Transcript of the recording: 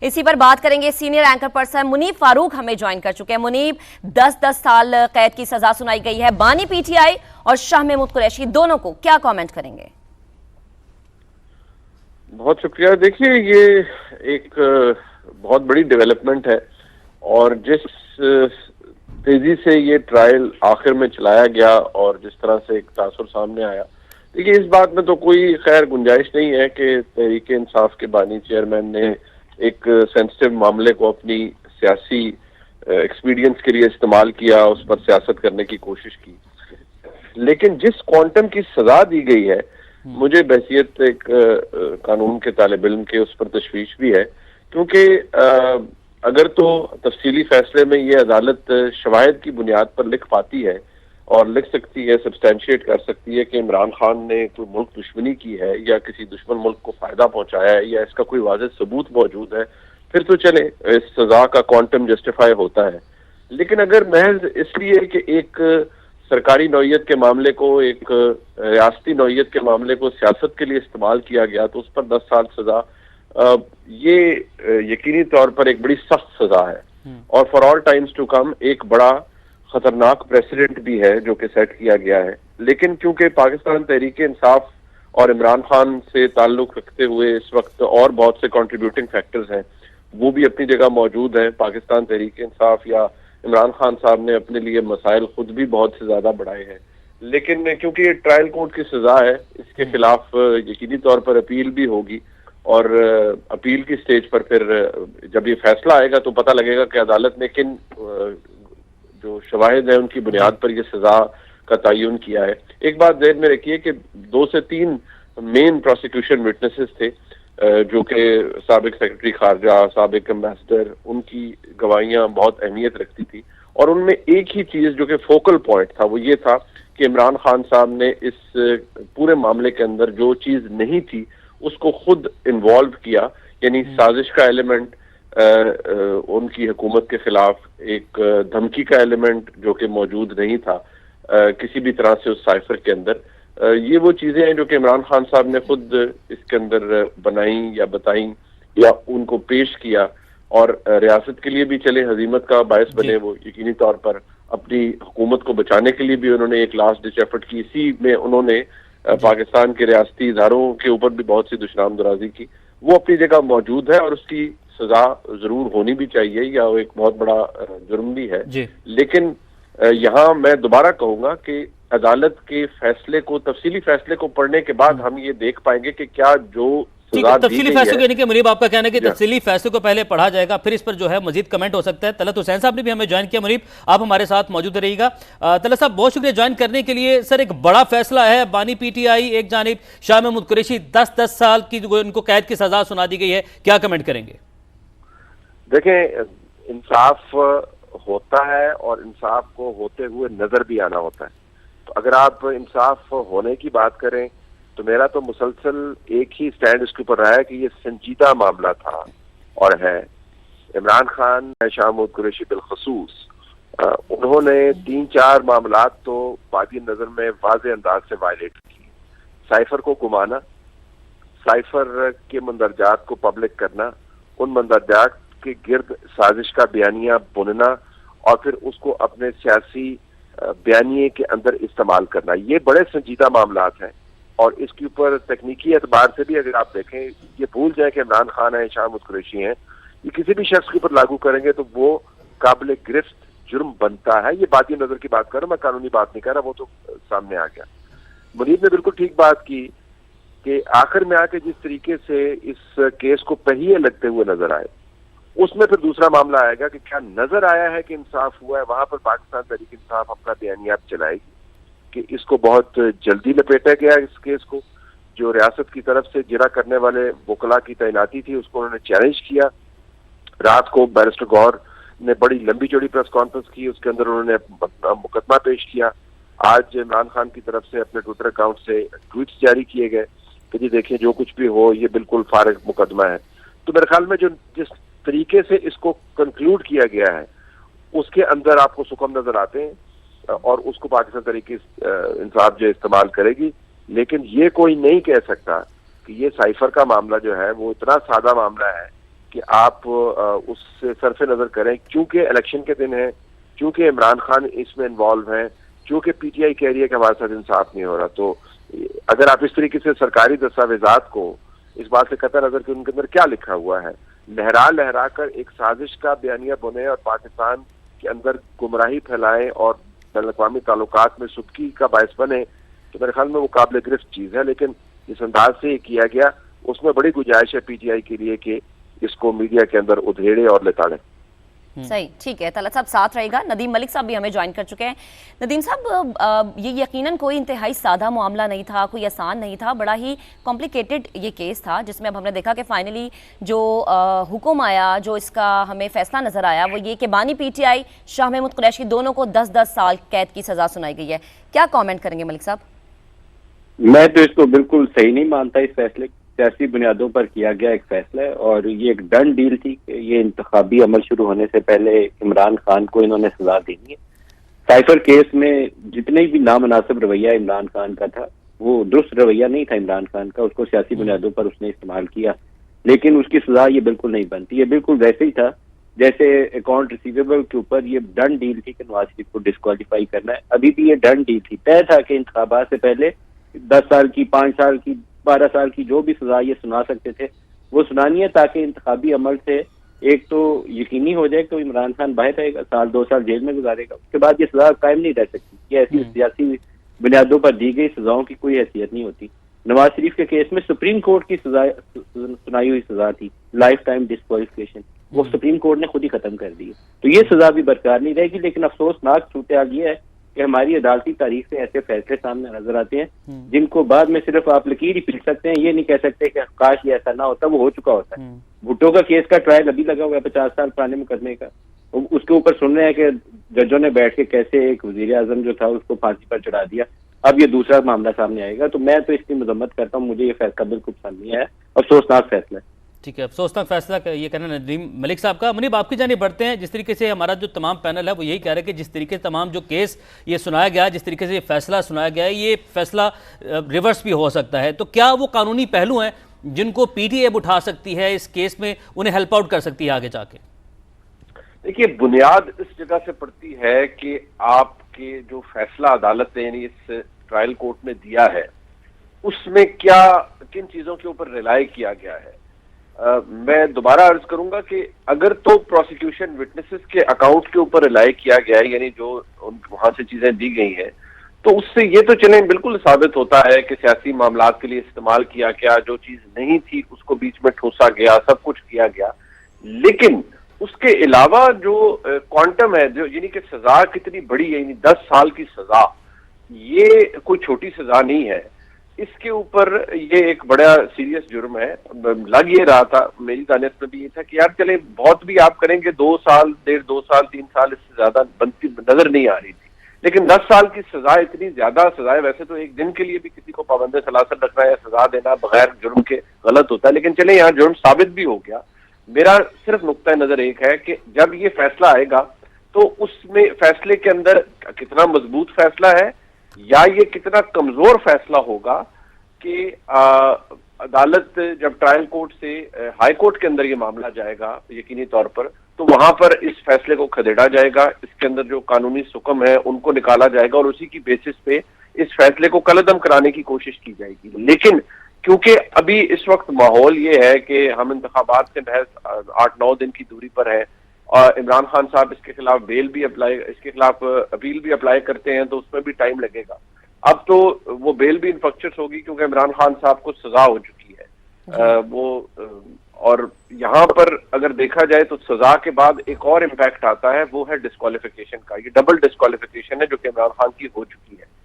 इसी पर बात करेंगे। Senior anchor person Muneeb Farooq हमें ज्वाइन कर चुके हैं। मुनीब, 10-10 साल कैद की सजा सुनाई गई है। बानी पीटीआई और शाह महमूद कुरैशी दोनों को क्या कमेंट करेंगे? बहुत शुक्रिया। देखिए, ये एक बहुत बड़ी डेवलपमेंट है और जिस तेजी से ये ट्रायल आखिर में चलाया गया और जिस तरह से एक तासुर सामने आया, देखिए इस बात में तो कोई खैर गुंजाइश नहीं है कि तहरीक इंसाफ के बानी चेयरमैन ने एक सेंसिटिव मामले को अपनी सियासी एक्सपीरियंस के लिए इस्तेमाल किया, उस पर सियासत करने की कोशिश की। लेकिन जिस क्वांटम की सजा दी गई है, मुझे बहसियत एक कानून के तालिब इल्म के उस पर तशवीश भी है, क्योंकि अगर तो तफसीली फैसले में ये अदालत शवाहिद की बुनियाद पर लिख पाती है और लिख सकती है, सब्सटैंशिएट कर सकती है कि इमरान खान ने कोई मुल्क दुश्मनी की है या किसी दुश्मन मुल्क को फायदा पहुंचाया है या इसका कोई वाज़ेह सबूत मौजूद है, फिर तो चले, इस सजा का क्वांटम जस्टिफाई होता है। लेकिन अगर महज इसलिए कि एक सरकारी नौयत के मामले को, एक रियासती नौयत के मामले को सियासत के लिए इस्तेमाल किया गया तो उस पर 10 साल सजा, ये यकीनी तौर पर एक बड़ी सख्त सजा है और for all times to come एक बड़ा खतरनाक प्रेसिडेंट भी है जो कि सेट किया गया है। लेकिन क्योंकि पाकिस्तान तहरीक इंसाफ और इमरान खान से ताल्लुक रखते हुए इस वक्त और बहुत से कंट्रीब्यूटिंग फैक्टर्स हैं, वो भी अपनी जगह मौजूद हैं। पाकिस्तान तहरीक इंसाफ या इमरान खान साहब ने अपने लिए मसाइल खुद भी बहुत से ज्यादा बढ़ाए हैं, लेकिन क्योंकि ये ट्रायल कोर्ट की सजा है, इसके खिलाफ यकीनी तौर पर अपील भी होगी और अपील की स्टेज पर फिर जब ये फैसला आएगा तो पता लगेगा कि अदालत ने किन जो शवाहिद है उनकी बुनियाद पर यह सजा का तयन किया है। एक बात ज़हन में रखिए कि 2 से 3 मेन प्रोसिक्यूशन विटनेसेस थे जो कि साबिक सेक्रेटरी खारजा, साबिक एम्बेसडर, उनकी गवाहियां बहुत अहमियत रखती थी और उनमें एक ही चीज जो कि फोकल पॉइंट था वो ये था कि इमरान खान साहब ने इस पूरे मामले के अंदर जो चीज नहीं थी उसको खुद इन्वॉल्व किया, यानी साजिश का एलिमेंट, उनकी हुकूमत के खिलाफ एक धमकी का एलिमेंट जो कि मौजूद नहीं था किसी भी तरह से उस साइफर के अंदर। ये वो चीजें हैं जो कि इमरान खान साहब ने खुद इसके अंदर बनाई या बताई या उनको पेश किया और रियासत के लिए भी चले हजीमत का बायस बने। वो यकीनी तौर पर अपनी हुकूमत को बचाने के लिए भी उन्होंने एक लास्ट डिच एफर्ट की। इसी में उन्होंने पाकिस्तान के रियासती इदारों के ऊपर भी बहुत सी दुश्मन दराजी की। वो अपनी जगह मौजूद है और उसकी सजा जरूर होनी भी चाहिए, या वो एक बहुत बड़ा जुर्म भी है। लेकिन यहाँ मैं दोबारा कहूंगा कि अदालत के फैसले को, तफसीली फैसले को पढ़ने के बाद हम ये देख पाएंगे कि क्या जो तफसीली फैसले यानी कि मुनीब आपका कहना है कि तफसीली फैसले को पहले पढ़ा जाएगा, फिर इस पर जो है मजीद कमेंट हो सकता है। तलत हुसैन साहब ने भी हमें ज्वाइन किया। मुनीब, आप हमारे साथ मौजूद रहिएगा। तलत साहब, बहुत शुक्रिया ज्वाइन करने के लिए। सर, एक बड़ा फैसला है, बानी पीटीआई एक जानिब, शाह महमूद कुरैशी 10-10 साल की इनको कैद की सजा सुना दी गई है, क्या कमेंट करेंगे? देखें, इंसाफ होता है और इंसाफ को होते हुए नजर भी आना होता है। तो अगर आप इंसाफ होने की बात करें तो मेरा तो मुसलसल एक ही स्टैंड इसके ऊपर रहा है कि ये संजीदा मामला था और है। इमरान खान, शाह महमूद कुरैशी बिलखसूस, उन्होंने 3-4 मामलात तो बादी नजर में वाज़ेह अंदाज से वायलेट की। साइफर को घुमाना, साइफर के मंदरजात को पब्लिक करना, उन मंदरजात के गिर्द साजिश का बयानिया बुनना और फिर उसको अपने सियासी बयानिए के अंदर इस्तेमाल करना, ये बड़े संजीदा मामलात हैं। और इसके ऊपर तकनीकी एतबार से भी अगर आप देखें, ये भूल जाए कि इमरान खान है, शाह महमूद कुरैशी हैं, ये किसी भी शख्स के ऊपर लागू करेंगे तो वो काबिल गिरफ्त जुर्म बनता है। ये बाती नजर की बात कर रहा हूं, मैं कानूनी बात नहीं कर रहा, वो तो सामने आ गया। मुनीब ने बिल्कुल ठीक बात की कि आखिर में आके जिस तरीके से इस केस को पहिए लगते हुए नजर आए, उसमें फिर दूसरा मामला आएगा कि क्या नजर आया है कि इंसाफ हुआ है। वहां पर पाकिस्तान तहरीक इंसाफ अपना बयानिया चलाएगी कि इसको बहुत जल्दी लपेटा गया इस केस को। जो रियासत की तरफ से जिरा करने वाले वकला की तैनाती थी उसको उन्होंने चैलेंज किया। रात को बैरिस्टर गौर ने बड़ी लंबी चौड़ी प्रेस कॉन्फ्रेंस की, उसके अंदर उन्होंने मुकदमा पेश किया। आज इमरान खान की तरफ से अपने ट्विटर अकाउंट से ट्वीट्स जारी किए गए कि जी देखिए, जो कुछ भी हो ये बिल्कुल फारिग मुकदमा है। तो मेरे ख्याल में जो जिस तरीके से इसको कंक्लूड किया गया है उसके अंदर आपको सुकम नजर आते हैं और उसको पाकिस्तान तहरीक इंसाफ जो इस्तेमाल करेगी। लेकिन ये कोई नहीं कह सकता कि ये साइफर का मामला जो है वो इतना सादा मामला है कि आप उससे सरफे नजर करें, क्योंकि इलेक्शन के दिन है, क्योंकि इमरान खान इसमें इन्वॉल्व है, क्योंकि पीटीआई कह रही है कि हमारे साथ इंसाफ नहीं हो रहा। तो अगर आप इस तरीके से सरकारी दस्तावेजात को इस बात से कतर नजर कि उनके अंदर क्या लिखा हुआ है, लहरा लहरा कर एक साजिश का बयानिया बुने और पाकिस्तान के अंदर गुमराही फैलाएं और बैनुल-अक़वामी ताल्लुकात में सुदकी का बायस बने, तो मेरे ख्याल में वो काबिल गिरफ्त चीज है। लेकिन जिस अंदाज से ये किया गया उसमें बड़ी गुंजाइश है पीटीआई के लिए कि इसको मीडिया के अंदर उधेड़े और लेताड़े। सही, ठीक है। तलत साहब साथ रहेगा। नदीम मलिक साहब भी हमें ज्वाइन कर चुके हैं। नदीम साहब, ये यकीनन कोई इंतहाई सादा मामला नहीं था, कोई आसान नहीं था, बड़ा ही कॉम्प्लिकेटेड ये केस था, जिसमें अब हमने देखा कि फाइनली जो हुक्म आया, जो इसका हमें फैसला नजर आया, वो ये कि बानी पीटीआई, शाह महमूद कुरैशी दोनों को 10-10 साल कैद की सजा सुनाई गई है। क्या कॉमेंट करेंगे मलिक साहब? मैं तो इसको बिल्कुल सही नहीं मानता। इस फैसले सियासी बुनियादों पर किया गया एक फैसला है और ये एक डन डील थी कि ये इंतखाबी अमल शुरू होने से पहले इमरान खान को इन्होंने सजा देनी है। साइफर केस में जितने भी नामनासिब रवैया इमरान खान का था, वो दुरुस्त रवैया नहीं था इमरान खान का, उसको सियासी बुनियादों पर उसने इस्तेमाल किया, लेकिन उसकी सजा ये बिल्कुल नहीं बनती। ये बिल्कुल वैसे ही था जैसे अकाउंट रिसीवेबल के ऊपर ये डन डील थी कि नवाज शरीफ को डिस्क्वालीफाई करना है। अभी भी ये डन डील थी, तय था कि इंतखाबात से पहले 10 साल की, 5 साल की, 12 साल की जो भी सजा ये सुना सकते थे वो सुनानी है, ताकि इंतखाबी अमल से एक तो यकीनी हो जाए कि इमरान खान बाहर रहेगा, 1-2 साल जेल में गुजारेगा, उसके बाद ये सजा कायम नहीं रह सकती। ये ऐसी सियासी बुनियादों पर दी गई सजाओं की कोई हैसियत नहीं होती। नवाज शरीफ के केस में सुप्रीम कोर्ट की सजा सुनाई हुई सजा थी, लाइफ टाइम डिस्क्वालिफिकेशन, वो सुप्रीम कोर्ट ने खुद ही खत्म कर दी है, तो ये सजा भी बरकरार नहीं रहेगी। लेकिन अफसोसनाक सूरत ये है कि हमारी अदालती तारीख से ऐसे फैसले सामने नजर आते हैं जिनको बाद में सिर्फ आप लकीर ही पीट सकते हैं, ये नहीं कह सकते कि काश ये ऐसा ना होता, वो हो चुका होता है। भुट्टो का केस का ट्रायल अभी लगा हुआ है 50 साल पुराने मुकदमे का, उसके ऊपर सुन रहे हैं कि जजों ने बैठ के कैसे एक वजीर आजम जो था उसको फांसी पर चढ़ा दिया। अब ये दूसरा मामला सामने आएगा, तो मैं तो इसकी मजम्मत करता हूँ, मुझे ये फैसला बिल्कुल पसंद नहीं है, अफसोसनाक फैसला है। ठीक है, अफसोसनाक फैसला ये कहना नदीम मलिक साहब का। मुनीब, आपकी जानिब बढ़ते हैं। जिस तरीके से हमारा जो तमाम पैनल है वो यही कह रहा है कि जिस तरीके से तमाम जो केस ये सुनाया गया, जिस तरीके से ये फैसला सुनाया गया है, ये फैसला रिवर्स भी हो सकता है। तो क्या वो कानूनी पहलू हैं जिनको पीटीआई उठा सकती है इस केस में, उन्हें हेल्प आउट कर सकती है आगे जाके? देखिए, बुनियाद इस जगह से पड़ती है कि आपके जो फैसला अदालत ने यानी इस ट्रायल कोर्ट ने दिया है उसमें क्या किन चीजों के ऊपर रिलाई किया गया है। मैं दोबारा अर्ज करूंगा कि अगर तो प्रोसिक्यूशन विटनेसेस के अकाउंट के ऊपर रिलाई किया गया है, यानी जो वहां से चीजें दी गई हैं, तो उससे ये तो चले बिल्कुल साबित होता है कि सियासी मामलात के लिए इस्तेमाल किया गया, जो चीज नहीं थी उसको बीच में ठोसा गया, सब कुछ किया गया। लेकिन उसके अलावा जो क्वांटम है, जो यानी कि सजा कितनी बड़ी है, यानी 10 साल की सजा, ये कोई छोटी सजा नहीं है। इसके ऊपर ये एक बड़ा सीरियस जुर्म है। लग ये रहा था, मेरी दानियत में भी ये था कि यार चले बहुत भी आप करेंगे, 2 साल, 1.5-2 साल, 3 साल, इससे ज्यादा बनती नजर नहीं आ रही थी। लेकिन 10 साल की सजा इतनी ज्यादा सजा है। वैसे तो एक दिन के लिए भी किसी को पाबंद सलासत रखना या सजा देना बगैर जुर्म के गलत होता है, लेकिन चले यहाँ जुर्म साबित भी हो गया। मेरा सिर्फ नुक्ता नजर एक है कि जब ये फैसला आएगा तो उसमें फैसले के अंदर कितना मजबूत फैसला है या ये कितना कमजोर फैसला होगा कि अदालत जब ट्रायल कोर्ट से हाई कोर्ट के अंदर ये मामला जाएगा यकीनी तौर पर, तो वहां पर इस फैसले को खदेड़ा जाएगा, इसके अंदर जो कानूनी सुकम है उनको निकाला जाएगा और उसी की बेसिस पे इस फैसले को कलअदम कराने की कोशिश की जाएगी। लेकिन क्योंकि अभी इस वक्त माहौल ये है कि हम इंतखाबात से महज 8-9 दिन की दूरी पर है और इमरान खान साहब इसके खिलाफ इसके खिलाफ अपील भी अप्लाई करते हैं, तो उसमें भी टाइम लगेगा। अब तो वो बेल भी इन्फेक्शस होगी क्योंकि इमरान खान साहब को सजा हो चुकी है और यहाँ पर अगर देखा जाए तो सजा के बाद एक और इम्पैक्ट आता है, वो है डिस्क्वालिफिकेशन का। ये डबल डिस्क्वालिफिकेशन है जो कि इमरान खान की हो चुकी है।